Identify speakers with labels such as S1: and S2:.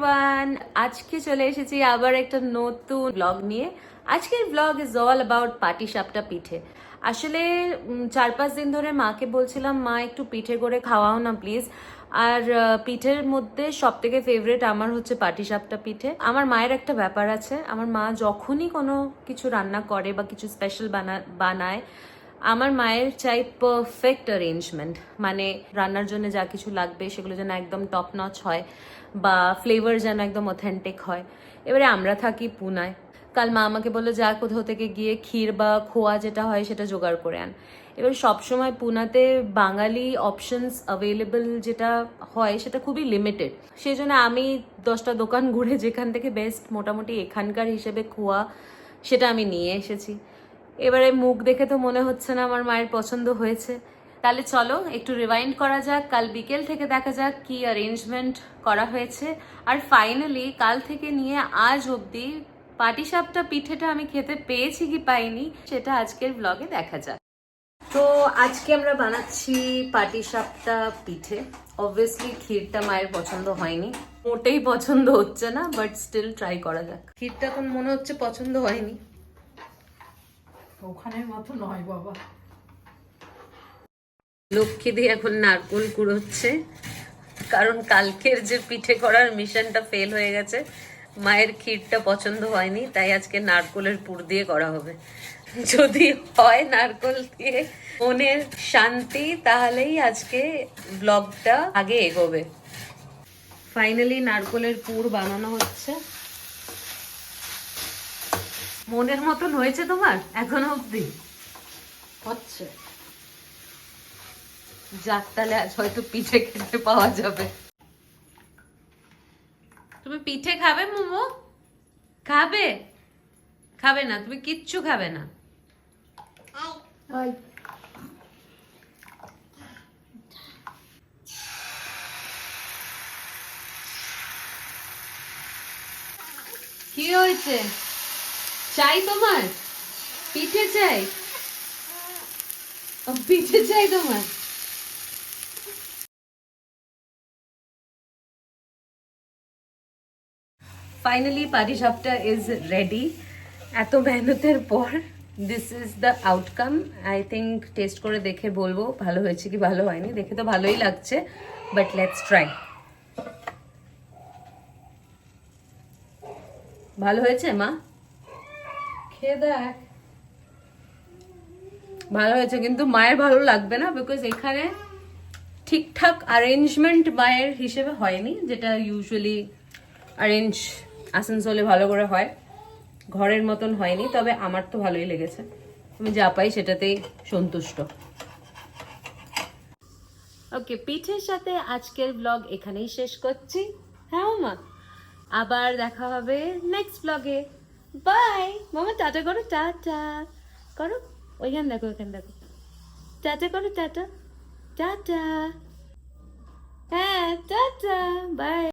S1: Everyone, আজকে চলে এসেছি আবার একটা নতুন ব্লগ নিয়ে। আজকের ব্লগ ইজ অল অ্যাবাউট পাটিসাপটা পিঠে। আসলে 4-5 দিন ধরে মাকে বলছিলাম, মা একটু পিঠে করে খাওয়াও না প্লিজ। আর পিঠের মধ্যে সব থেকে ফেভারিট আমার হচ্ছে পাটিসাপটা পিঠে। আমার মায়ের একটা ব্যাপার আছে, আমার মা যখনই কোনো কিছু রান্না করে বা কিছু স্পেশাল বানায়, আমার মায়ের চাই পারফেক্ট অ্যারেঞ্জমেন্ট। মানে রান্নার জন্য যা কিছু লাগবে সেগুলো যেন একদম টপ নচ হয় বা ফ্লেভার যেন একদম অথেন্টিক হয়। এবারে আমরা থাকি পুনায়। কাল মা আমাকে বললো, যা কোথাও থেকে গিয়ে ক্ষীর বা খোয়া যেটা হয় সেটা জোগাড় করে আন। এবার সবসময় পুনাতে বাঙালি অপশনস অ্যাভেলেবল যেটা হয় সেটা খুবই লিমিটেড। সেই জন্য আমি 10টা দোকান ঘুরে যেখান থেকে বেস্ট মোটামুটি এখানকার হিসেবে খোয়া সেটা আমি নিয়ে এসেছি। এবারে মুখ দেখে তো মনে হচ্ছে না আমার মায়ের পছন্দ হয়েছে। তাহলে চলো একটু রিভাইন্ড করা যাক, কাল বিকেল থেকে দেখা যাক কি অ্যারেঞ্জমেন্ট করা হয়েছে। আর ফাইনালি কাল থেকে নিয়ে আজ অবধি পাটিসাপটা পিঠেটা আমি খেতে পেয়েছি কি পাইনি সেটা আজকের ব্লগে দেখা যাক। তো আজকে আমরা বানাচ্ছি পাটিসাপটা পিঠে। অবভিয়াসলি ক্ষীরটা মায়ের পছন্দ হয়নি, মোটেই পছন্দ হচ্ছে না, বাট স্টিল ট্রাই করা যাক। ক্ষীরটা এখন মনে হচ্ছে পছন্দ হয়নি,
S2: ওখানের মতো নয় বাবা।
S1: লক্ষ্মী দিয়ে এখন নারকোল কুড়োচ্ছে, কারণ কালকের যে পিঠে করার মিশনটা ফেল হয়ে গেছে। মায়ের ক্ষীরটা পছন্দ হয়নি, তাই আজকে নারকোলের পুর দিয়ে করা হবে। যদি হয় নারকোল দিয়ে মনের শান্তি, তাহলেই আজকে ব্লগটা আগে এগোবে। ফাইনালি নারকোলের পুর বানানো হচ্ছে। মনের মতন হয়েছে তোমার এখনো অবধি?
S2: হচ্ছে।
S1: যাক, তাহলে আজ হয়তো পিঠে খেতে পাওয়া যাবে। তুমি পিঠে খাবে মোমো? খাবে? খাবে না? তুমি কিচ্ছু খাবে না? কি হয়েছে? চাই তোমার? পিঠে চাই? পিঠে চাই তোমার? Finally patishapta is ready. এত মেহনতের পর this is the outcome. I think test করে দেখে বলবো ভালো হয়েছে কি ভালো হয়নি। দেখে তো ভালোই লাগছে, বাট লেটস ট্রাই। ভালো হয়েছে মা?
S2: খেয়ে দেখ।
S1: ভালো হয়েছে, কিন্তু মায়ের ভালো লাগবে না, বিকজ এখানে ঠিকঠাক অ্যারেঞ্জমেন্ট মায়ের হিসেবে হয়নি, যেটা ইউজুয়ালি অ্যারেঞ্জ আসানসোলে ভালো করে হয়। ঘরের মতন হয়নি, তবে আমার তো ভালোই লেগেছে। আমি যা পাই সেটাতেই সন্তুষ্ট। ওকে, পিঠের সাথে আজকের ব্লগ এখানেই শেষ করছি। হ্যাঁ মা, আবার দেখা হবে নেক্সট ব্লগে। বাই মামা, টাটা করো, টাটা করো। ওইখানে দেখো, ওইখানে দেখো, টাটা করো, টাটা টাটা। হ্যাঁ টাটা, বাই।